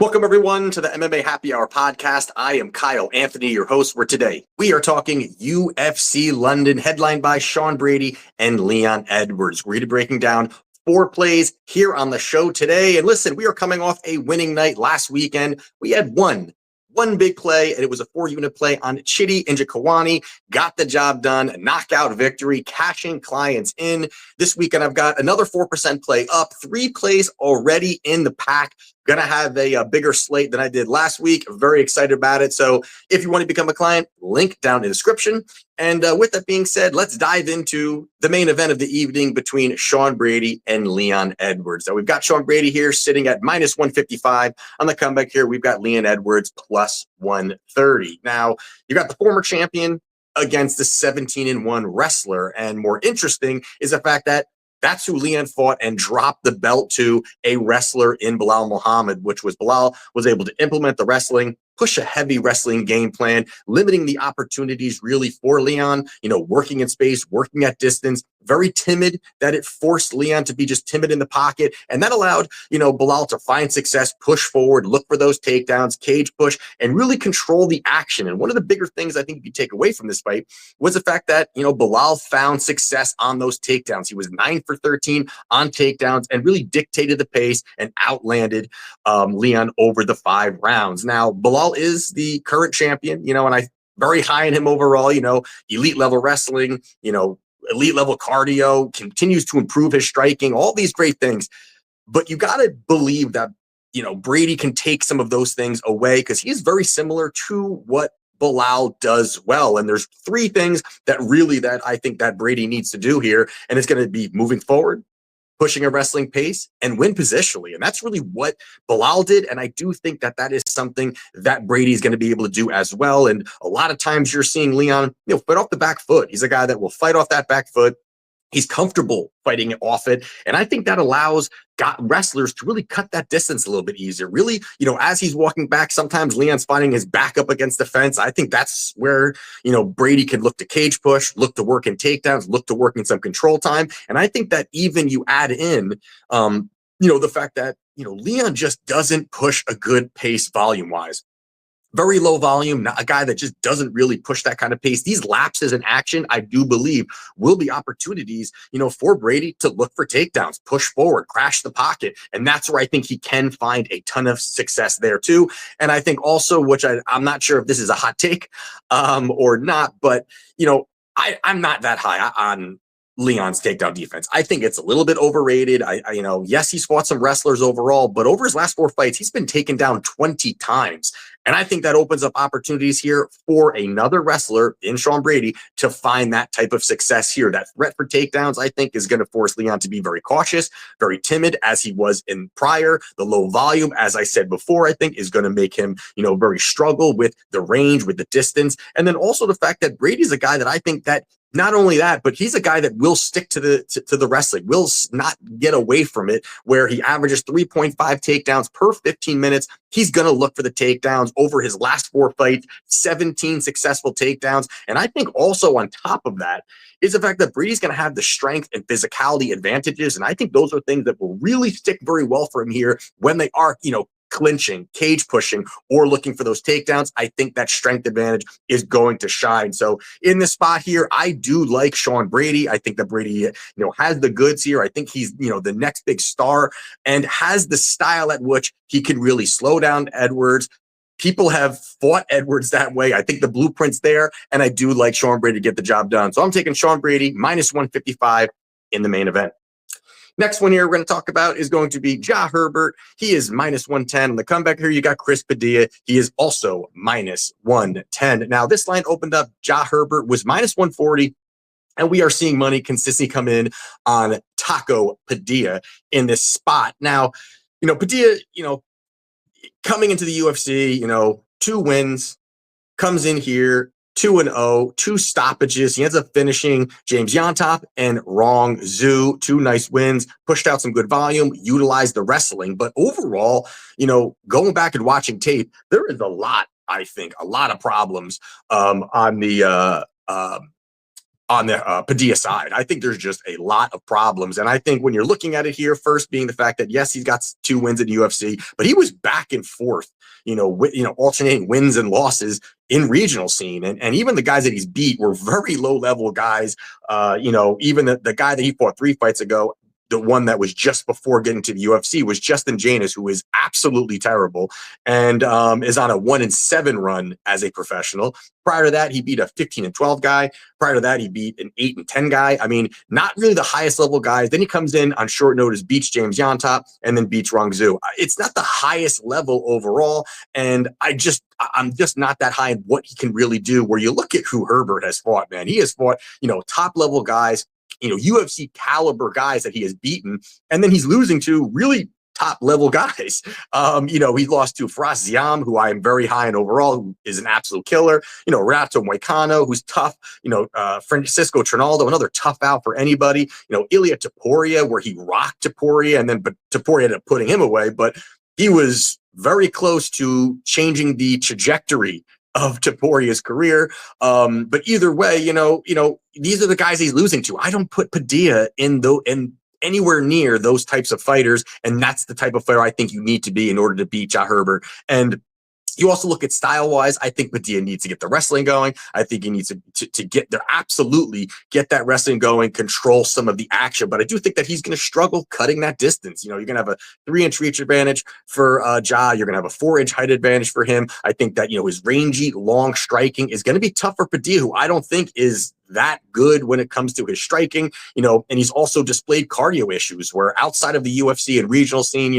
Welcome, everyone, to the MMA Happy Hour podcast. I am Kyle Anthony, your host, where today we are talking UFC London, headlined by Sean Brady and Leon Edwards. We're going to be breaking down 4 plays here on the show today. And listen, we are coming off a winning night last weekend. We had one big play, and it was a 4-unit play on Chidi Njokuani. Got the job done, knockout victory, cashing clients in. This weekend, I've got another 4% play up, 3 plays already in the pack. Going to have a bigger slate than I did last week. Very excited about it. So if you want to become a client, link down in the description. And with that being said, let's dive into the main event of the evening between Sean Brady and Leon Edwards. Now, we've got Sean Brady here sitting at minus 155. On the comeback here, we've got Leon Edwards plus 130. Now, you got the former champion against the 17-1 wrestler. And more interesting is the fact that that's who Leon fought and dropped the belt to, a wrestler in Belal Muhammad, which was Belal was able to implement the wrestling, push a heavy wrestling game plan, limiting the opportunities really for Leon, working in space, working at distance, very timid, that it forced Leon to be just timid in the pocket. And that allowed, Belal to find success, push forward, look for those takedowns, cage push, and really control the action. And one of the bigger things I think you take away from this fight was the fact that, Belal found success on those takedowns. He was 9 for 13 on takedowns and really dictated the pace and outlanded Leon over the 5 rounds. Now, Belal is the current champion, and I very high in him overall, elite level wrestling, elite level cardio, continues to improve his striking, all these great things. But you got to believe that, Brady can take some of those things away because he is very similar to what Belal does well. And there's 3 things that I think that Brady needs to do here. And it's going to be moving forward, pushing a wrestling pace, and win positionally. And that's really what Belal did. And I do think that that is something that Brady's going to be able to do as well. And a lot of times you're seeing Leon, fight off the back foot. He's a guy that will fight off that back foot. He's comfortable fighting off it. And I think that allows wrestlers to really cut that distance a little bit easier. Really, as he's walking back, sometimes Leon's finding his back up against the fence. I think that's where, Brady can look to cage push, look to work in takedowns, look to work in some control time. And I think that even you add in, the fact that, Leon just doesn't push a good pace volume-wise. Very low volume, not a guy that just doesn't really push that kind of pace. These lapses in action, I do believe, will be opportunities, for Brady to look for takedowns, push forward, crash the pocket. And that's where I think he can find a ton of success there too. And I think also, which I'm not sure if this is a hot take or not, but, I'm not that high on Leon's takedown defense. I think it's a little bit overrated. Yes, he's fought some wrestlers overall, but over his last 4 fights, he's been taken down 20 times. And I think that opens up opportunities here for another wrestler in Sean Brady to find that type of success here. That threat for takedowns, I think, is going to force Leon to be very cautious, very timid, as he was in prior. The low volume, as I said before, I think is going to make him, very struggle with the range, with the distance. And then also the fact that Brady's a guy that I think that not only that, but he's a guy that will stick to the wrestling, will not get away from it, where he averages 3.5 takedowns per 15 minutes. He's going to look for the takedowns over his last 4 fights, 17 successful takedowns. And I think also on top of that is the fact that Brady's going to have the strength and physicality advantages. And I think those are things that will really stick very well for him here when they are, clinching, cage pushing, or looking for those takedowns. I think that strength advantage is going to shine. So in this spot here, I do like Sean Brady. I think that Brady, has the goods here. I think he's, the next big star and has the style at which he can really slow down Edwards. People have fought Edwards that way. I think the blueprint's there, and I do like Sean Brady to get the job done. So I'm taking Sean Brady minus 155 in the main event. Next one here we're going to talk about is going to be Jack Herbert. He is minus 110. On the comeback here, you got Chris Padilla. He is also minus 110. Now, this line opened up. Jack Herbert was minus 140. And we are seeing money consistently come in on Taco Padilla in this spot. Now, Padilla, coming into the UFC, 2 wins, comes in here, 2-0, 2 stoppages. He ends up finishing James Yontop and Rong Zhu. 2 nice wins, pushed out some good volume, utilized the wrestling. But overall, going back and watching tape, there is I think, a lot of problems on the on the Padilla side. I think there's just a lot of problems. And I think when you're looking at it here, first being the fact that, yes, he's got 2 wins in the UFC, but he was back and forth, alternating wins and losses in regional scene. And even the guys that he's beat were very low level guys. Even the guy that he fought 3 fights ago, the one that was just before getting to the UFC, was Justin Janus, who is absolutely terrible and is on a 1-7 run as a professional. Prior to that, he beat a 15-12 guy. Prior to that, he beat an 8-10 guy. I mean, not really the highest level guys. Then he comes in on short notice, beats James Yontop, and then beats Rongzhu. It's not the highest level overall, and I'm just not that high in what he can really do. Where you look at who Herbert has fought, man, he has fought, top level guys, UFC caliber guys that he has beaten, and then he's losing to really top level guys. He lost to Faraz Ziam, who I am very high in overall, who is an absolute killer. Renato Moicano, who's tough. Francisco Trinaldo, another tough out for anybody. Ilia Topuria, where he rocked Topuria, but Topuria ended up putting him away. But he was very close to changing the trajectory of Topuria's career. But either way, these are the guys he's losing to. I don't put Padilla in anywhere near those types of fighters, and that's the type of fighter I think you need to be in order to beat Jack Herbert. And you also look at style-wise, I think Padilla needs to get the wrestling going. I think he needs to get there, absolutely get that wrestling going, control some of the action. But I do think that he's going to struggle cutting that distance. You're going to have a 3-inch reach advantage for Ja. You're going to have a 4-inch height advantage for him. I think that, his rangy, long striking is going to be tough for Padilla, who I don't think is that good when it comes to his striking, and he's also displayed cardio issues where outside of the UFC and regional scene,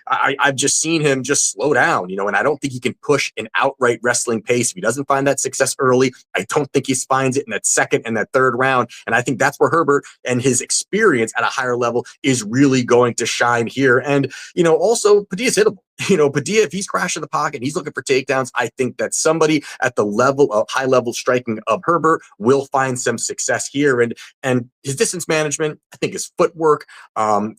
I've just seen him just slow down, and I don't think he can push an outright wrestling pace. If he doesn't find that success early, I don't think he finds it in that second and that third round. And I think that's where Herbert and his experience at a higher level is really going to shine here. And, also Padilla's hittable. Padilla, if he's crashing the pocket, he's looking for takedowns. I think that somebody at the level of high level striking of Herbert will find some success here. And his distance management, I think his footwork,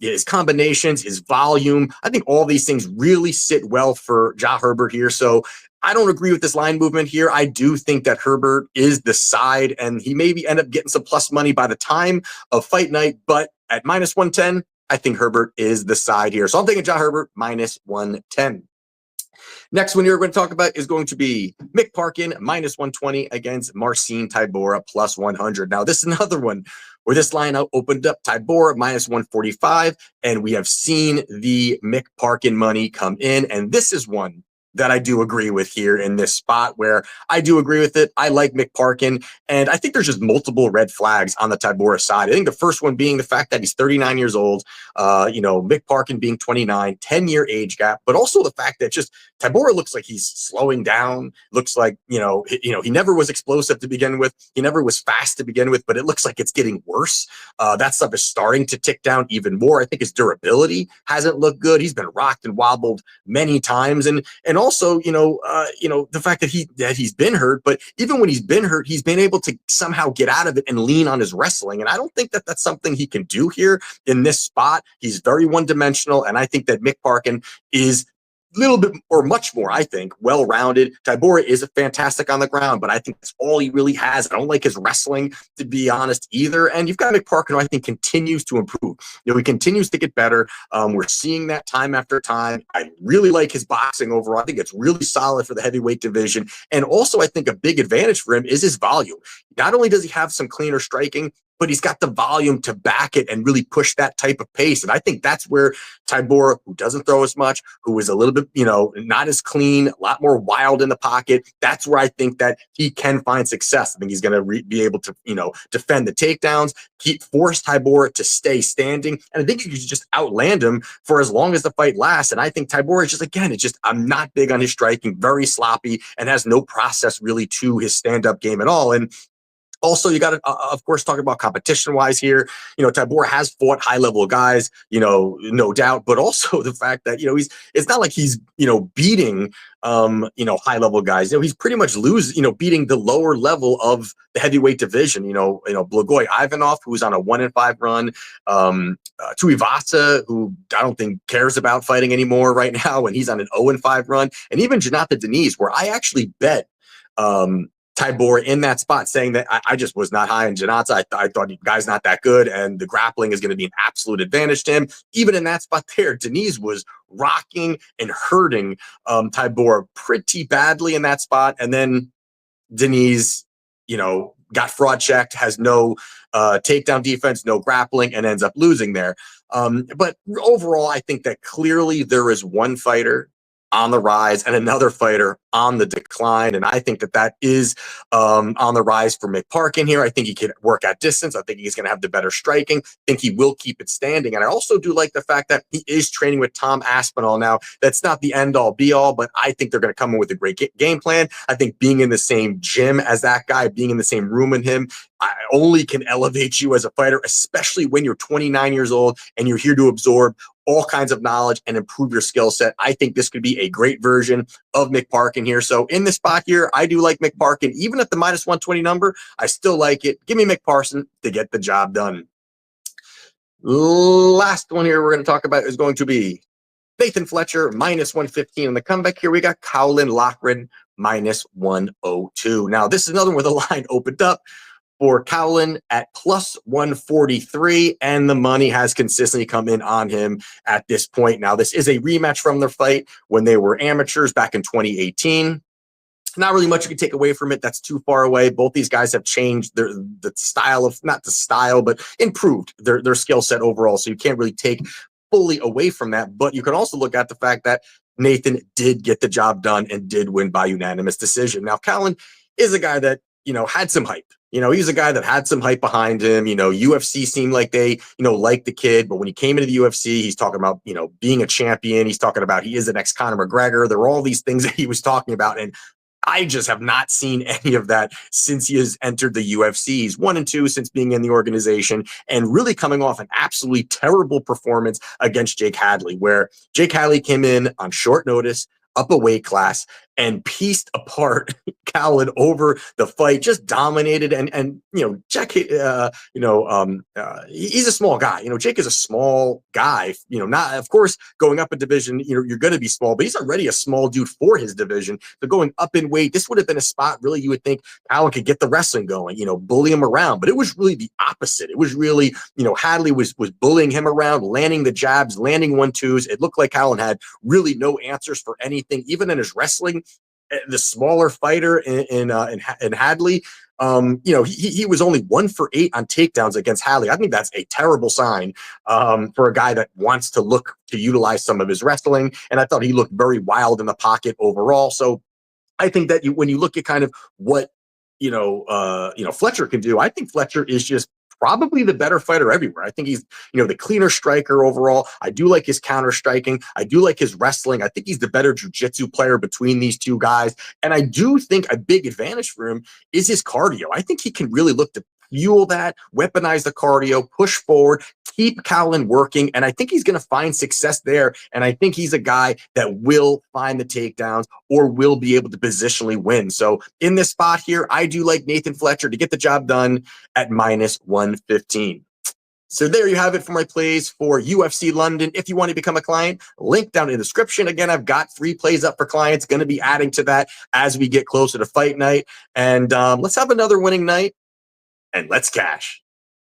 his combinations, his volume, I think all these things really sit well for Ja Herbert here. So I don't agree with this line movement here. I do think that Herbert is the side, and he maybe end up getting some plus money by the time of fight night, but at -110, I think Herbert is the side here. So I'm thinking Ja Herbert -110. Next one here we're going to talk about is going to be Mick Parkin -120 against Marcin Tybura +100. Now, this is another one where this line opened up Tybura -145, and we have seen the Mick Parkin money come in. And this is one that I do agree with here in this spot where I do agree with it. I like Mick Parkin, and I think there's just multiple red flags on the Tybura side. I think the first one being the fact that he's 39 years old, Mick Parkin being 29, 10-year age gap, but also the fact that just Tybura looks like he's slowing down, looks like, he never was explosive to begin with. He never was fast to begin with, but it looks like it's getting worse. That stuff is starting to tick down even more. I think his durability hasn't looked good. He's been rocked and wobbled many times. And also, the fact that he's been hurt, but even when he's been hurt, he's been able to somehow get out of it and lean on his wrestling. And I don't think that that's something he can do here in this spot. He's very one-dimensional, and I think that Mick Parkin is little bit or much more, I think, well-rounded. Tybura is fantastic on the ground, but I think that's all he really has. I don't like his wrestling, to be honest, either. And you've got Mick Parkin, who I think continues to improve. He continues to get better. We're seeing that time after time. I really like his boxing overall. I think it's really solid for the heavyweight division. And also, I think a big advantage for him is his volume. Not only does he have some cleaner striking, but he's got the volume to back it and really push that type of pace. And I think that's where Tybura, who doesn't throw as much, who is a little bit, not as clean, a lot more wild in the pocket, that's where I think that he can find success. I think he's going to be able to, defend the takedowns, force Tybura to stay standing. And I think you can just outland him for as long as the fight lasts. And I think Tybura is just, again, I'm not big on his striking, very sloppy, and has no process really to his stand-up game at all. And also, you got to, of course, talk about competition-wise here. Tybura has fought high-level guys, no doubt, but also the fact that, it's not like he's, beating, high-level guys. He's pretty much beating the lower level of the heavyweight division. Blagoy Ivanov, who's on a 1-5 run, Tuivasa, who I don't think cares about fighting anymore right now, and he's on an 0-5 run, and even Jonathan Denise, where I actually bet, Tybura in that spot, saying that I just was not high on Janata. I thought the guy's not that good, and the grappling is going to be an absolute advantage to him. Even in that spot there, Denise was rocking and hurting Tybura pretty badly in that spot. And then Denise, got fraud checked, has no takedown defense, no grappling, and ends up losing there. But overall, I think that clearly there is one fighter on the rise and another fighter on the decline. And I think that is on the rise for Mick Parkin here. I think he can work at distance. I think he's going to have the better striking. I think he will keep it standing. And I also do like the fact that he is training with Tom Aspinall now. That's not the end all be all, but I think they're going to come in with a great game plan. I think being in the same gym as that guy, being in the same room with him, I only can elevate you as a fighter, especially when you're 29 years old and you're here to absorb all kinds of knowledge and improve your skill set. I think this could be a great version of Mick Parkin here. So in this spot here, I do like Mick Parkin. Even at the minus 120 number, I still like it. Give me Mick Parkin to get the job done. Last one here we're going to talk about is going to be Nathan Fletcher, minus 115. On the comeback here, we got Caolan Laughran, minus 102. Now, this is another one where the line opened up for Caolan at plus 143, and the money has consistently come in on him at this point. Now, this is a rematch from their fight when they were amateurs back in 2018. Not really much you can take away from it. That's too far away. Both these guys have changed the style of, not the style, but improved their skill set overall. So you can't really take fully away from that. But you can also look at the fact that Nathan did get the job done and did win by unanimous decision. Now, Caolan is a guy that, had some hype. He's a guy that had some hype behind him. UFC seemed like they, liked the kid. But when he came into the UFC, he's talking about, being a champion. He's talking about he is the next Conor McGregor. There were all these things that he was talking about. And I just have not seen any of that since he has entered the UFC. He's 1-2 since being in the organization and really coming off an absolutely terrible performance against Jake Hadley, where Jake Hadley came in on short notice, up a weight class, and pieced apart Caolan over the fight, just dominated. And Jack, he's a small guy. Jake is a small guy. Not, of course, going up a division, you're going to be small, but he's already a small dude for his division. So going up in weight, this would have been a spot really you would think Caolan could get the wrestling going, bully him around. But it was really the opposite. It was really, Hadley was bullying him around, landing the jabs, landing 1-2s. It looked like Caolan had really no answers for anything, even in his wrestling. The smaller fighter in Hadley, he was only 1 for 8 on takedowns against Hadley. I think that's a terrible sign for a guy that wants to look to utilize some of his wrestling. And I thought he looked very wild in the pocket overall. So I think that when you look at kind of what Fletcher can do, I think Fletcher is just probably the better fighter everywhere. I think he's, the cleaner striker overall. I do like his counter striking. I do like his wrestling. I think he's the better jiu-jitsu player between these two guys. And I do think a big advantage for him is his cardio. I think he can really look to fuel that, weaponize the cardio, push forward, keep Caolan working. And I think he's going to find success there. And I think he's a guy that will find the takedowns or will be able to positionally win. So in this spot here, I do like Nathan Fletcher to get the job done at minus 115. So there you have it for my plays for UFC London. If you want to become a client, link down in the description. Again, I've got 3 plays up for clients. Going to be adding to that as we get closer to fight night. And let's have another winning night. And let's cash.